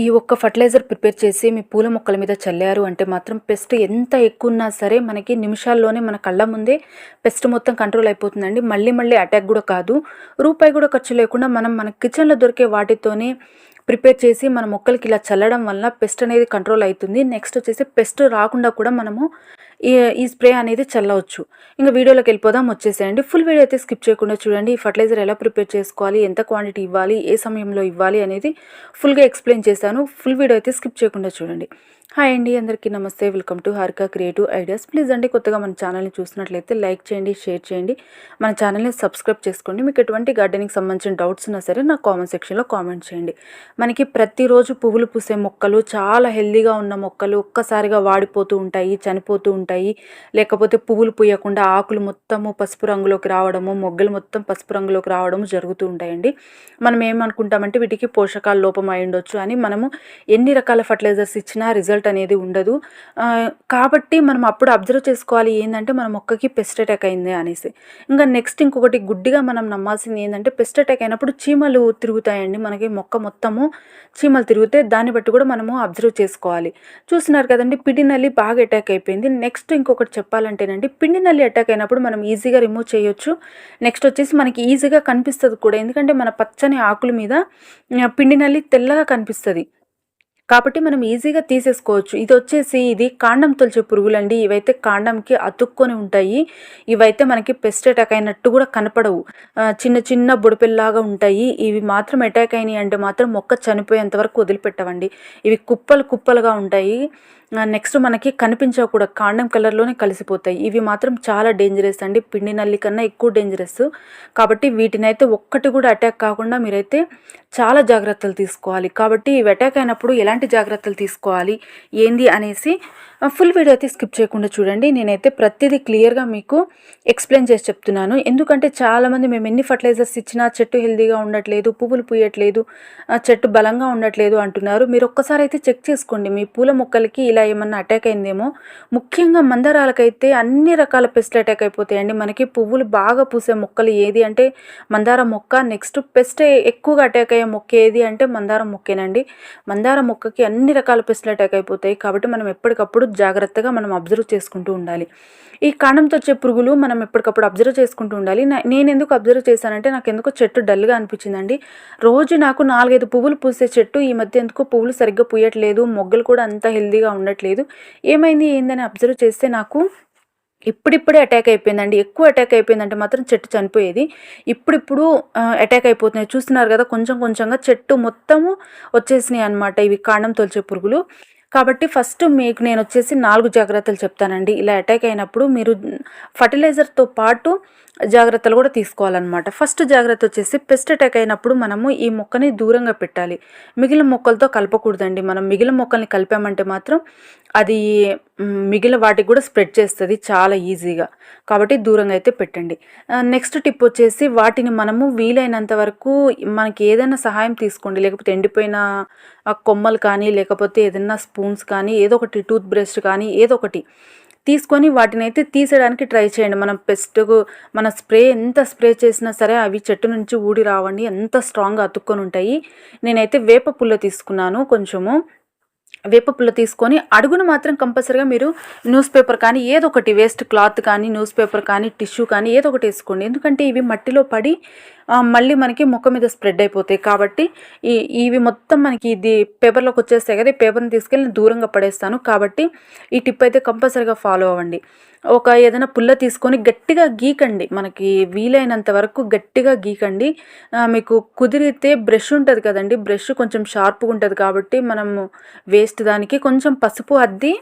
ఈ ఒక్క fertiliser prepare చేసి మీ పూల మొక్కల మీద చల్లారు అంటే మాత్రం పెస్ట్ ఎంత ఎక్కువ ఉన్నా సరే మనకి నిమిషాల్లోనే మన కళ్ళ ముందే పెస్ట్ మొత్తం కంట్రోల్ అయిపోతుందండి. మళ్ళీ మళ్ళీ అటాక్ కూడా కాదు, రూపాయి కూడా ఖర్చు లేకుండా మనం మన కిచెన్లో దొరికే వాటితోనే ప్రిపేర్ చేసి మన మొక్కలకి ఇలా చల్లడం వల్ల పెస్ట్ అనేది కంట్రోల్ అవుతుంది. నెక్స్ట్ వచ్చేసి పెస్ట్ రాకుండా కూడా మనము ఈ ఈ స్ప్రే అనేది చల్లవచ్చు. ఇంకా వీడియోలోకి వెళ్ళిపోదాం, వచ్చేసేయండి. ఫుల్ వీడియో అయితే స్కిప్ చేయకుండా చూడండి. ఈ ఫర్టిలైజర్ ఎలా ప్రిపేర్ చేసుకోవాలి, ఎంత క్వాంటిటీ ఇవ్వాలి, ఏ సమయంలో ఇవ్వాలి అనేది ఫుల్గా ఎక్స్ప్లెయిన్ చేశాను. ఫుల్ వీడియో అయితే స్కిప్ చేయకుండా చూడండి. హాయ్ అండి, అందరికీ నమస్తే. Welcome to Harika creative ideas. Please అండి, కొత్తగా మన ఛానల్ని చూసినట్లయితే లైక్ చేయండి, షేర్ చేయండి, మన ఛానల్ని సబ్స్క్రైబ్ చేసుకోండి. మీకు ఎటువంటి గార్డెనింగ్ సంబంధించిన డౌట్స్ ఉన్నా సరే నా కామెంట్ సెక్షన్లో కామెంట్ చేయండి. మనకి ప్రతిరోజు పువ్వులు పూసే మొక్కలు, చాలా హెల్దీగా ఉన్న మొక్కలు ఒక్కసారిగా వాడిపోతూ ఉంటాయి, చనిపోతూ ఉంటాయి. లేకపోతే పువ్వులు పూయకుండా ఆకులు మొత్తము పసుపు రంగులోకి రావడము, మొగ్గలు మొత్తం పసుపు రంగులోకి రావడము జరుగుతూ ఉంటాయండి. మనం ఏమనుకుంటామంటే వీటికి పోషకాల లోపం అయి ఉండొచ్చు అని మనము ఎన్ని రకాల ఫర్టిలైజర్స్ ఇచ్చినా రిజల్ట్ అనేది ఉండదు. కాబట్టి మనం అప్పుడు అబ్జర్వ్ చేసుకోవాలి ఏంటంటే మన మొక్కకి పెస్ట్ అటాక్ అయింది అనేసి. ఇంకా నెక్స్ట్ ఇంకొకటి గుడ్డిగా మనం నమ్మాల్సింది ఏంటంటే పెస్ట్ అటాక్ అయినప్పుడు చీమలు తిరుగుతాయండి. మనకి మొక్క మొత్తము చీమలు తిరిగితే దాన్ని బట్టి కూడా మనము అబ్జర్వ్ చేసుకోవాలి. చూస్తున్నారు కదండి, పిండి నల్లి బాగా అటాక్ అయిపోయింది. నెక్స్ట్ ఇంకొకటి చెప్పాలంటేనండి, పిండి నల్లి అటాక్ అయినప్పుడు మనం ఈజీగా రిమూవ్ చేయొచ్చు. నెక్స్ట్ వచ్చేసి మనకి ఈజీగా కనిపిస్తుంది కూడా, ఎందుకంటే మన పచ్చని ఆకుల మీద పిండి నల్లి తెల్లగా కనిపిస్తుంది కాబట్టి మనం ఈజీగా తీసేసుకోవచ్చు. ఇది కాండం తొలిచే పురుగులండి. ఇవైతే కాండంకి అతుక్కొని ఉంటాయి. ఇవైతే మనకి పెస్ట్ అటాక్ అయినట్టు కూడా కనపడవు, చిన్న చిన్న బుడపెల్లాగా ఉంటాయి. ఇవి మాత్రం అటాక్ అయినాయి అంటే మాత్రం మొక్క చనిపోయేంత వరకు వదిలిపెట్టవండి. ఇవి కుప్పలు కుప్పలుగా ఉంటాయి. నెక్స్ట్ మనకి కనిపించవు కూడా, కాండం కలర్లోనే కలిసిపోతాయి. ఇవి మాత్రం చాలా డేంజరస్ అండి, పిండి నల్లి కన్నా ఎక్కువ డేంజరస్. కాబట్టి వీటినైతే ఒక్కటి కూడా అటాక్ కాకుండా మీరైతే చాలా జాగ్రత్తలు తీసుకోవాలి. కాబట్టి ఇవి అటాక్ అయినప్పుడు ఎలాంటి జాగ్రత్తలు తీసుకోవాలి ఏంది అనేసి ఫుల్ వీడియో అయితే స్కిప్ చేయకుండా చూడండి. నేనైతే ప్రతిదీ క్లియర్గా మీకు ఎక్స్ప్లెయిన్ చేసి చెప్తున్నాను. ఎందుకంటే చాలామంది మేము ఎన్ని ఫర్టిలైజర్స్ ఇచ్చినా చెట్టు హెల్దీగా ఉండట్లేదు, పువ్వులు పూయట్లేదు, చెట్టు బలంగా ఉండట్లేదు అంటున్నారు. మీరు ఒక్కసారి అయితే చెక్ చేసుకోండి, మీ పూల మొక్కలకి ఇలా ఏమన్నా అటాక్ అయిందేమో. ముఖ్యంగా మందారాలకైతే అన్ని రకాల పెస్ట్లు అటాక్ అయిపోతాయండి. మనకి పువ్వులు బాగా పూసే మొక్కలు ఏది అంటే మందారం మొక్క. నెక్స్ట్ పెస్ట్ ఎక్కువగా అటాక్ అయ్యే మొక్క ఏది అంటే మందారం మొక్కేనండి. మందారం మొక్కకి అన్ని రకాల పెస్ట్లు అటాక్ అయిపోతాయి. కాబట్టి మనం ఎప్పటికప్పుడు జాగ్రత్తగా మనం అబ్జర్వ్ చేసుకుంటూ ఉండాలి. ఈ కాండంతో వచ్చే పురుగులు మనం ఎప్పటికప్పుడు అబ్జర్వ్ చేసుకుంటూ ఉండాలి. నేను ఎందుకు అబ్జర్వ్ చేశానంటే నాకు ఎందుకో చెట్టు డల్గా అనిపించిందండి. రోజు నాకు 4-5 పువ్వులు పూసే చెట్టు ఈ మధ్య ఎందుకో పువ్వులు సరిగ్గా పూయట్లేదు, మొగ్గలు కూడా అంత హెల్దీగా ఉండట్లేదు. ఏమైంది ఏందని అబ్జర్వ్ చేస్తే నాకు ఇప్పుడిప్పుడే అటాక్ అయిపోయిందండి. ఎక్కువ అటాక్ అయిపోయిందంటే మాత్రం చెట్టు చనిపోయేది. ఇప్పుడిప్పుడు అటాక్ అయిపోతున్నాయి. చూస్తున్నారు కదా, కొంచెం కొంచెంగా చెట్టు మొత్తము వచ్చేసినాయి అనమాట ఇవి కాండం తొలిచే పురుగులు. కాబట్టి ఫస్ట్ మీకు నేను వచ్చేసి 4 జాగ్రత్తలు చెప్తానండి. ఇలా అటాక్ అయినప్పుడు మీరు ఫర్టిలైజర్తో పాటు జాగ్రత్తలు కూడా తీసుకోవాలన్నమాట. ఫస్ట్ జాగ్రత్త వచ్చేసి పెస్ట్ అటాక్ అయినప్పుడు మనము ఈ మొక్కని దూరంగా పెట్టాలి. మిగిలిన మొక్కలతో కలపకూడదండి. మనం మిగిలిన మొక్కల్ని కలిపామంటే మాత్రం అది మిగిలిన వాటికి కూడా స్ప్రెడ్ చేస్తుంది చాలా ఈజీగా. కాబట్టి దూరంగా అయితే పెట్టండి. నెక్స్ట్ టిప్ వచ్చేసి వాటిని మనము వీలైనంత వరకు మనకి ఏదైనా సహాయం తీసుకోండి. లేకపోతే ఎండిపోయిన కొమ్మలు కానీ, లేకపోతే ఏదైనా స్పూన్స్ కానీ, ఏదో ఒకటి టూత్ బ్రష్ కానీ ఏదో ఒకటి తీసుకొని వాటిని అయితే తీసేయడానికి ట్రై చేయండి. మన ఎంత స్ప్రే చేసినా సరే అవి చెట్టు నుంచి ఊడి రావండి, ఎంత స్ట్రాంగ్గా అతుక్కొని ఉంటాయి. నేనైతే వేప పుల్ల తీసుకున్నాను. కొంచెము వేప పుల్ల తీసుకొని అడుగును మాత్రం కంపల్సరీగా మీరు న్యూస్ పేపర్ కానీ ఏదో ఒకటి, వేస్ట్ క్లాత్ కానీ, న్యూస్ పేపర్ కానీ, టిష్యూ కానీ ఏదో ఒకటి వేసుకోండి. ఎందుకంటే ఇవి మట్టిలో పడి మళ్ళీ మనకి మొక్క మీద స్ప్రెడ్ అయిపోతాయి. కాబట్టి ఇవి మొత్తం మనకి ఇది పేపర్లోకి వచ్చేస్తాయి కదా, ఈ పేపర్ని తీసుకెళ్ళి దూరంగా పడేస్తాను. కాబట్టి ఈ టిప్ అయితే కంపల్సరీగా ఫాలో అవ్వండి. ఏదైనా పుల్ల తీసుకొని గట్టిగా గీకండి, మనకి వీలైనంత వరకు గట్టిగా గీకండి. మీకు కుదిరితే బ్రష్ ఉంటుంది కదండి, బ్రష్ కొంచెం షార్ప్గా ఉంటుంది కాబట్టి మనము వేస్ట్ దానికి కొంచెం పసుపు అద్ది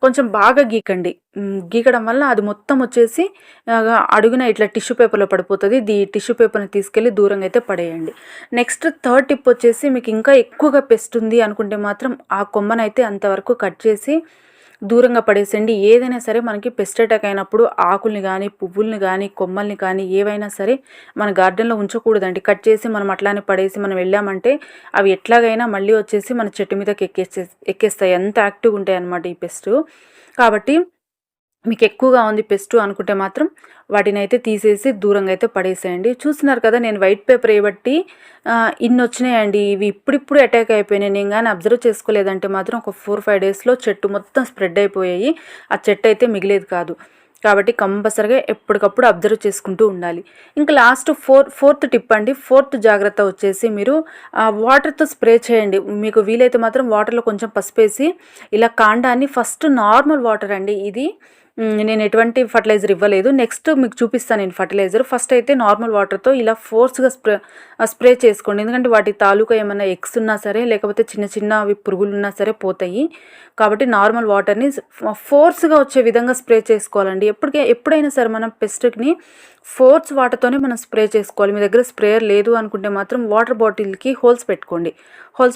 కొంచెం బాగా గీకండి. గీకడం వల్ల అది మొత్తం వచ్చేసి అడుగున ఇట్లా టిష్యూ పేపర్లో పడిపోతుంది. టిష్యూ పేపర్ని తీసుకెళ్ళి దూరంగా అయితే పడేయండి. నెక్స్ట్ థర్డ్ టిప్ వచ్చేసి మీకు ఇంకా ఎక్కువగా పెస్ట్ ఉంది అనుకుంటే మాత్రం ఆ కొమ్మనైతే అంతవరకు కట్ చేసి దూరంగా పడేసండి. ఏదైనా సరే మనకి పెస్ట్ అటాక్ అయినప్పుడు ఆకుల్ని కానీ, పువ్వుల్ని కానీ, కొమ్మల్ని కానీ ఏవైనా సరే మన గార్డెన్లో ఉంచకూడదండి. కట్ చేసి మనం అట్లానే పడేసి మనం వెళ్ళామంటే అవి ఎట్లాగైనా మళ్ళీ వచ్చేసి మన చెట్టు మీదకి ఎక్కేస్తాయి. ఎంత యాక్టివ్గా ఉంటాయి అన్నమాట ఈ పెస్ట్. కాబట్టి మీకు ఎక్కువగా ఉంది పెస్ట్ అనుకుంటే మాత్రం వాటిని అయితే తీసేసి దూరంగా అయితే పడేసేయండి. చూస్తున్నారు కదా, నేను వైట్ పేపర్ వేయబట్టి ఇన్ని వచ్చినాయండి. ఇవి ఇప్పుడిప్పుడు అటాక్ అయిపోయినాయి. నేను కానీ అబ్జర్వ్ చేసుకోలేదంటే మాత్రం ఒక 4-5 డేస్లో చెట్టు మొత్తం స్ప్రెడ్ అయిపోయాయి. ఆ చెట్టు అయితే మిగిలేదు కాదు. కాబట్టి కంపల్సరిగా ఎప్పటికప్పుడు అబ్జర్వ్ చేసుకుంటూ ఉండాలి. ఇంకా లాస్ట్ ఫోర్త్ టిప్ అండి. ఫోర్త్ జాగ్రత్త వచ్చేసి మీరు వాటర్తో స్ప్రే చేయండి. మీకు వీలైతే మాత్రం వాటర్లో కొంచెం పసుపేసి ఇలా కాండాన్ని ఫస్ట్ నార్మల్ వాటర్ అండి ఇది. నేను ఎటువంటి ఫర్టిలైజర్ ఇవ్వలేదు. నెక్స్ట్ మీకు చూపిస్తాను నేను ఫర్టిలైజర్. ఫస్ట్ అయితే నార్మల్ వాటర్తో ఇలా ఫోర్స్గా స్ప్రే చేసుకోండి. ఎందుకంటే వాటి తాలూకా ఏమైనా ఎగ్స్ ఉన్నా సరే, లేకపోతే చిన్న చిన్నవి పురుగులు ఉన్నా సరే పోతాయి. కాబట్టి నార్మల్ వాటర్ని ఫోర్స్గా వచ్చే విధంగా స్ప్రే చేసుకోవాలండి. ఎప్పుడైనా సరే మనం పెస్ట్ని ఫోర్స్ వాటర్తోనే మనం స్ప్రే చేసుకోవాలి. మీ దగ్గర స్ప్రేయర్ లేదు అనుకుంటే మాత్రం వాటర్ బాటిల్కి హోల్స్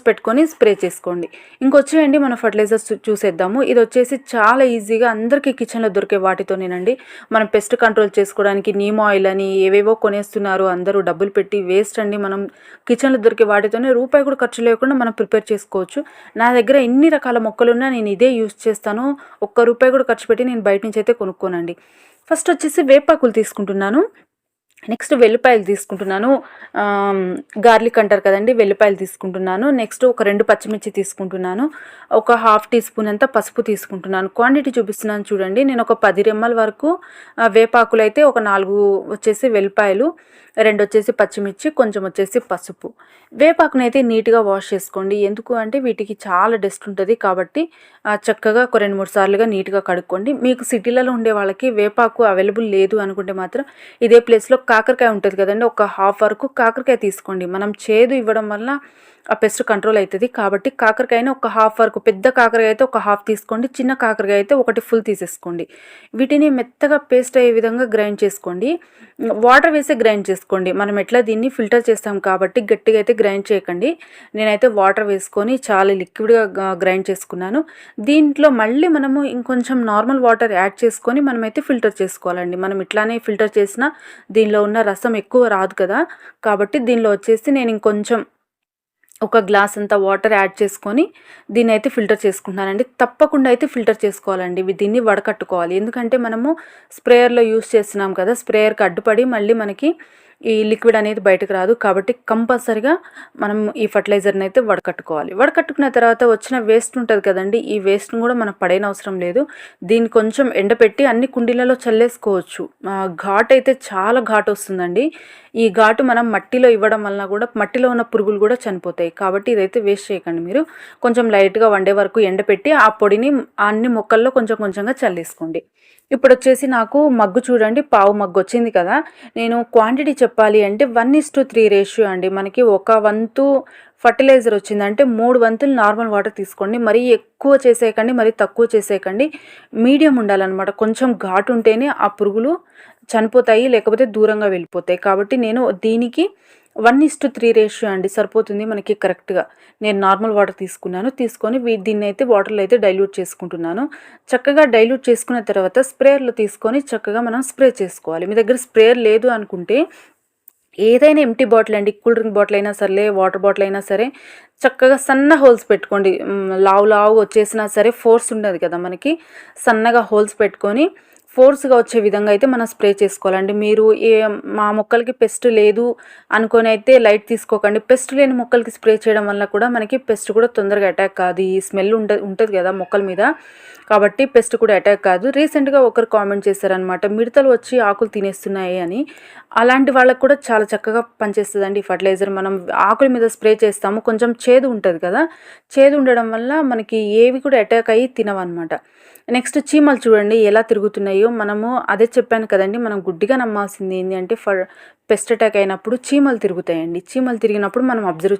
పెట్టుకొని స్ప్రే చేసుకోండి. ఇంకొచ్చేయండి మన ఫర్టిలైజర్స్ చూసేద్దాము. ఇది వచ్చేసి చాలా ఈజీగా అందరికీ కిచెన్లో దొరికే వాటితోనేనండి. మనం పెస్ట్ కంట్రోల్ చేసుకోవడానికి నీమ్ ఆయిల్ అని ఏవేవో కొనేస్తున్నారు అందరూ డబ్బులు పెట్టి, వేస్ట్ అండి. మనం కిచెన్లో దొరికే వాటితోనే రూపాయి కూడా ఖర్చు లేకుండా మనం ప్రిపేర్ చేసుకోవచ్చు. నా దగ్గర ఎన్ని రకాల మొక్కలున్నా నేను ఇదే యూజ్ చేస్తాను. ఒక్క రూపాయి కూడా ఖర్చు పెట్టి నేను బయట నుంచి అయితే కొనుక్కోనండి. ఫస్ట్ వచ్చేసి వేపాకులు తీసుకుంటున్నాను. నెక్స్ట్ వెల్లిపాయలు తీసుకుంటున్నాను. గార్లిక్ అంటారు కదండి, వెల్లిపాయలు తీసుకుంటున్నాను. నెక్స్ట్ ఒక 2 పచ్చిమిర్చి తీసుకుంటున్నాను. ఒక 1/2 టీ స్పూన్ అంతా పసుపు తీసుకుంటున్నాను. క్వాంటిటీ చూపిస్తున్నాను చూడండి. నేను ఒక 10 రెమ్మల వరకు వేపాకులు అయితే, ఒక 4 వచ్చేసి వెల్లిపాయలు, 2 వచ్చేసి పచ్చిమిర్చి, కొంచెం వచ్చేసి పసుపు. వేపాకుని అయితే నీట్గా వాష్ చేసుకోండి. ఎందుకు అంటే వీటికి చాలా డస్ట్ ఉంటుంది. కాబట్టి చక్కగా ఒక 2-3 సార్లుగా నీట్గా కడుక్కోండి. మీకు సిటీలలో ఉండే వాళ్ళకి వేపాకు అవైలబుల్ లేదు అనుకుంటే మాత్రం ఇదే ప్లేస్లో కాకరకాయ ఉంటుంది కదండి, ఒక 1/2 వరకు కాకరకాయ తీసుకోండి. మనం చేదు ఇవ్వడం వల్ల ఆ పెస్ట్ కంట్రోల్ అవుతుంది. కాబట్టి కాకరకాయని ఒక 1/2 వరకు, పెద్ద కాకరకాయ అయితే ఒక 1/2 తీసుకోండి, చిన్న కాకరకాయ అయితే ఒకటి ఫుల్ తీసేసుకోండి. వీటిని మెత్తగా పేస్ట్ అయ్యే విధంగా గ్రైండ్ చేసుకోండి. వాటర్ వేసి గ్రైండ్ చేసుకోండి. మనం ఎట్లా దీన్ని ఫిల్టర్ చేస్తాం కాబట్టి గట్టిగా అయితే గ్రైండ్ చేయకండి. నేనైతే వాటర్ వేసుకొని చాలా లిక్విడ్గా గ్రైండ్ చేసుకున్నాను. దీంట్లో మళ్ళీ మనము ఇంకొంచెం నార్మల్ వాటర్ యాడ్ చేసుకొని మనమైతే ఫిల్టర్ చేసుకోవాలండి. మనం ఇట్లానే ఫిల్టర్ చేసినా దీనిలో ఉన్న రసం ఎక్కువ రాదు కదా. కాబట్టి దీనిలో వచ్చేసి నేను ఇంకొంచెం ఒక గ్లాస్ అంతా వాటర్ యాడ్ చేసుకొని దీన్ని అయితే ఫిల్టర్ చేసుకుంటున్నానండి. తప్పకుండా అయితే ఫిల్టర్ చేసుకోవాలండి. దీన్ని వడకట్టుకోవాలి. ఎందుకంటే మనము స్ప్రేయర్లో యూస్ చేస్తున్నాం కదా, స్ప్రేయర్కి అడ్డుపడి మళ్ళీ మనకి ఈ లిక్విడ్ అనేది బయటకు రాదు. కాబట్టి కంపల్సరిగా మనం ఈ ఫర్టిలైజర్ని అయితే వడకట్టుకోవాలి. వడకట్టుకున్న తర్వాత వచ్చిన వేస్ట్ ఉంటుంది కదండి, ఈ వేస్ట్ని కూడా మనం పడేయనవసరం లేదు. దీన్ని కొంచెం ఎండపెట్టి అన్ని కుండీలలో చల్లేసుకోవచ్చు. ఘాట్ అయితే చాలా ఘాటు వస్తుందండి. ఈ ఘాటు మనం మట్టిలో ఇవ్వడం వలన కూడా మట్టిలో ఉన్న పురుగులు కూడా చనిపోతాయి. కాబట్టి ఇదైతే వేస్ట్ చేయకండి. మీరు కొంచెం లైట్గా వండే వరకు ఎండపెట్టి ఆ పొడిని అన్ని మొక్కల్లో కొంచెం కొంచెంగా చల్లేసుకోండి. ఇప్పుడు వచ్చేసి నాకు మగ్గు చూడండి, పావు మగ్గు వచ్చింది కదా. నేను క్వాంటిటీ చెప్పాలి అంటే 1:3 రేషియో అండి. మనకి ఒక వంతు ఫర్టిలైజర్ వచ్చిందంటే 3 వంతులు నార్మల్ వాటర్ తీసుకోండి. మరీ ఎక్కువ చేసేయకండి, మరీ తక్కువ చేసేయకండి. మీడియం ఉండాలన్నమాట. కొంచెం ఘాటు ఉంటేనే ఆ పురుగులు చనిపోతాయి, లేకపోతే దూరంగా వెళ్ళిపోతాయి. కాబట్టి నేను దీనికి 1:3 రేషియో అండి సరిపోతుంది మనకి కరెక్ట్గా. నేను నార్మల్ వాటర్ తీసుకొని దీన్ని అయితే వాటర్లో అయితే డైల్యూట్ చేసుకుంటున్నాను. చక్కగా డైల్యూట్ చేసుకున్న తర్వాత స్ప్రేయర్లో తీసుకొని చక్కగా మనం స్ప్రే చేసుకోవాలి. మీ దగ్గర స్ప్రేయర్ లేదు అనుకుంటే ఏదైనా ఎంటీ బాటిల్ అండి, కూల్ డ్రింక్ బాటిల్ అయినా సరే, వాటర్ బాటిల్ అయినా సరే, చక్కగా సన్న హోల్స్ పెట్టుకోండి. లావు వచ్చేసినా సరే ఫోర్స్ ఉండదు కదా మనకి, సన్నగా హోల్స్ పెట్టుకొని ఫోర్స్గా వచ్చే విధంగా అయితే మనం స్ప్రే చేసుకోవాలండి. మీరు మా మొక్కలకి పెస్ట్ లేదు అనుకొని అయితే లైట్ తీసుకోకండి. పెస్ట్ లేని మొక్కలకి స్ప్రే చేయడం వల్ల కూడా మనకి పెస్ట్ కూడా తొందరగా అటాక్ కాదు. ఈ స్మెల్ ఉంటుంది కదా మొక్కల మీద, కాబట్టి పెస్ట్ కూడా అటాక్ కాదు. రీసెంట్గా ఒకరు కామెంట్ చేశారనమాట, మిడతలు వచ్చి ఆకులు తినేస్తున్నాయి అని. అలాంటి వాళ్ళకు కూడా చాలా చక్కగా పనిచేస్తుందండి ఈ ఫర్టిలైజర్. మనం ఆకుల మీద స్ప్రే చేస్తాము, కొంచెం చేదు ఉంటుంది కదా, చేదు ఉండడం వల్ల మనకి ఏవి కూడా అటాక్ అయ్యి తినవన్నమాట. నెక్స్ట్ చీమలు చూడండి ఎలా తిరుగుతున్నాయో. మనము అదే చెప్పాను కదండి, మనం గుడ్డిగా నమ్మాల్సింది ఏంటి అంటే పెస్ట్ అటాక్ అయినప్పుడు చీమలు తిరుగుతాయండి. చీమలు తిరిగినప్పుడు మనం అబ్జర్వ్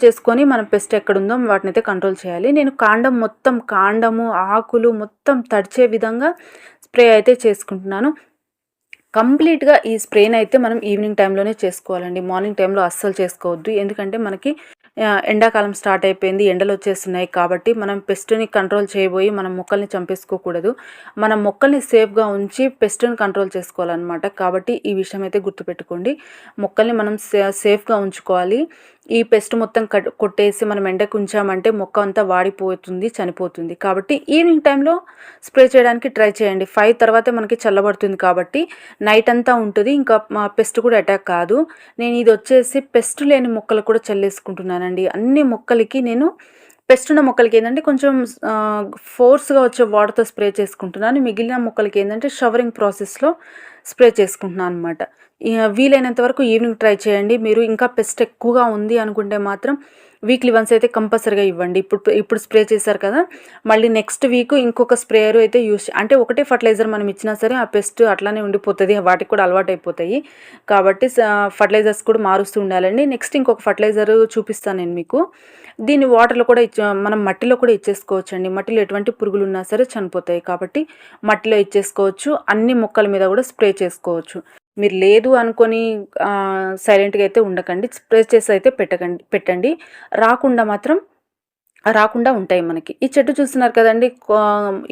చేసుకొని మనం పెస్ట్ ఎక్కడుందో వాటిని అయితే కంట్రోల్ చేయాలి. నేను కాండము ఆకులు మొత్తం తడిచే విధంగా స్ప్రే అయితే చేసుకుంటున్నాను. కంప్లీట్గా ఈ స్ప్రేని అయితే మనం ఈవినింగ్ టైంలోనే చేసుకోవాలండి. మార్నింగ్ టైంలో అస్సలు చేసుకోవద్దు. ఎందుకంటే మనకి ఎండాకాలం స్టార్ట్ అయిపోయింది, ఎండలు వచ్చేస్తున్నాయి. కాబట్టి మనం పెస్ట్ని కంట్రోల్ చేయబోయి మనం మొక్కల్ని చంపేసుకోకూడదు. మనం మొక్కల్ని సేఫ్గా ఉంచి పెస్ట్ని కంట్రోల్ చేసుకోవాలన్నమాట. కాబట్టి ఈ విషయం అయితే గుర్తుపెట్టుకోండి. మొక్కల్ని మనం సేఫ్గా ఉంచుకోవాలి. ఈ పెస్ట్ మొత్తం కొట్టేసి మనం ఎండకు ఉంచామంటే మొక్క అంతా వాడిపోతుంది, చనిపోతుంది. కాబట్టి ఈవినింగ్ టైంలో స్ప్రే చేయడానికి ట్రై చేయండి. 5 తర్వాతే మనకి చల్లబడుతుంది కాబట్టి నైట్ అంతా ఉంటుంది. ఇంకా పెస్ట్ కూడా అటాక్ కాదు. నేను ఇది వచ్చేసి పెస్ట్ లేని మొక్కలు కూడా చల్లేసుకుంటున్నానండి. అన్ని మొక్కలకి నేను పెస్ట్ ఉన్న మొక్కలకి ఏంటంటే కొంచెం ఫోర్స్గా వచ్చే వాటర్తో స్ప్రే చేసుకుంటున్నాను. మిగిలిన మొక్కలకి ఏంటంటే షవరింగ్ ప్రాసెస్లో స్ప్రే చేసుకుంటున్నాను అనమాట. వీలైనంత వరకు ఈవినింగ్ ట్రై చేయండి. మీరు ఇంకా పెస్ట్ ఎక్కువగా ఉంది అనుకుంటే మాత్రం వీక్లీ వన్స్ అయితే కంపల్సరీగా ఇవ్వండి. ఇప్పుడు స్ప్రే చేశారు కదా, మళ్ళీ నెక్స్ట్ వీక్ ఇంకొక స్ప్రేయర్ అయితే అంటే ఒకటే ఫర్టిలైజర్ మనం ఇచ్చినా సరే ఆ పెస్ట్ అట్లానే ఉండిపోతుంది, వాటికి కూడా అలవాటు అయిపోతాయి. కాబట్టి ఫర్టిలైజర్స్ కూడా మారుస్తూ ఉండాలండి. నెక్స్ట్ ఇంకొక ఫర్టిలైజర్ చూపిస్తాను నేను మీకు. దీన్ని వాటర్లో కూడా మనం మట్టిలో కూడా ఇచ్చేసుకోవచ్చండి. మట్టిలో ఎటువంటి పురుగులు ఉన్నా సరే చనిపోతాయి కాబట్టి మట్టిలో ఇచ్చేసుకోవచ్చు. అన్ని మొక్కల మీద కూడా స్ప్రే చేసుకోవచ్చు. మీరు లేదు అనుకొని సైలెంట్గా అయితే ఉండకండి. స్ప్రే చేసి అయితే పెట్టండి. రాకుండా ఉంటాయి మనకి. ఈ చెట్టు చూస్తున్నారు కదండి,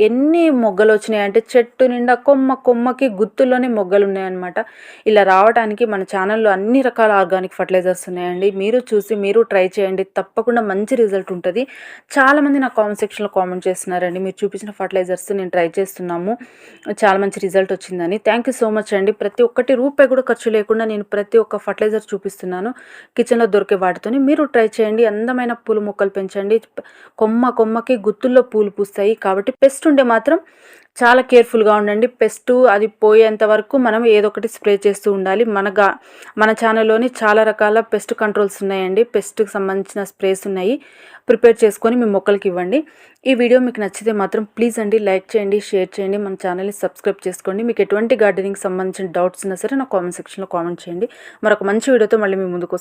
ఎన్ని మొగ్గలు వచ్చినాయి అంటే చెట్టు నిండా కొమ్మకి గుత్తుల్లోనే మొగ్గలు ఉన్నాయన్నమాట. ఇలా రావడానికి మన ఛానల్లో అన్ని రకాల ఆర్గానిక్ ఫర్టిలైజర్స్ ఉన్నాయండి. మీరు చూసి మీరు ట్రై చేయండి, తప్పకుండా మంచి రిజల్ట్ ఉంటుంది. చాలామంది నా కామెంట్ సెక్షన్లో కామెంట్ చేస్తున్నారండి, మీరు చూపించిన ఫర్టిలైజర్స్ నేను ట్రై చేస్తున్నాము, చాలా మంచి రిజల్ట్ వచ్చిందని. థ్యాంక్ యూ సో మచ్ అండి. ప్రతి ఒక్కటి రూపాయి కూడా ఖర్చు లేకుండా నేను ప్రతి ఒక్క ఫర్టిలైజర్ చూపిస్తున్నాను కిచెన్లో దొరికే వాటితోని. మీరు ట్రై చేయండి. అందమైన పూల మొక్కలు పెంచండి. కొమ్మకి గుత్తుల్లో పూలు పూస్తాయి. కాబట్టి పెస్ట్ ఉంటే మాత్రం చాలా కేర్ఫుల్గా ఉండండి. పెస్ట్ అది పోయేంత వరకు మనం ఏదో ఒకటి స్ప్రే చేస్తూ ఉండాలి. మన ఛానల్లోని చాలా రకాల పెస్ట్ కంట్రోల్స్ ఉన్నాయండి. పెస్ట్కి సంబంధించిన స్ప్రేస్ ఉన్నాయి. ప్రిపేర్ చేసుకొని మీ మొక్కలకి ఇవ్వండి. ఈ వీడియో మీకు నచ్చితే మాత్రం ప్లీజ్ అండి లైక్ చేయండి, షేర్ చేయండి, మన ఛానల్ని సబ్స్క్రైబ్ చేసుకోండి. మీకు ఎటువంటి గార్డెనింగ్ సంబంధించిన డౌట్స్ ఉన్నా సరే నా కామెంట్ సెక్షన్లో కామెంట్ చేయండి. మరొక మంచి వీడియోతో మళ్ళీ మీ ముందుకు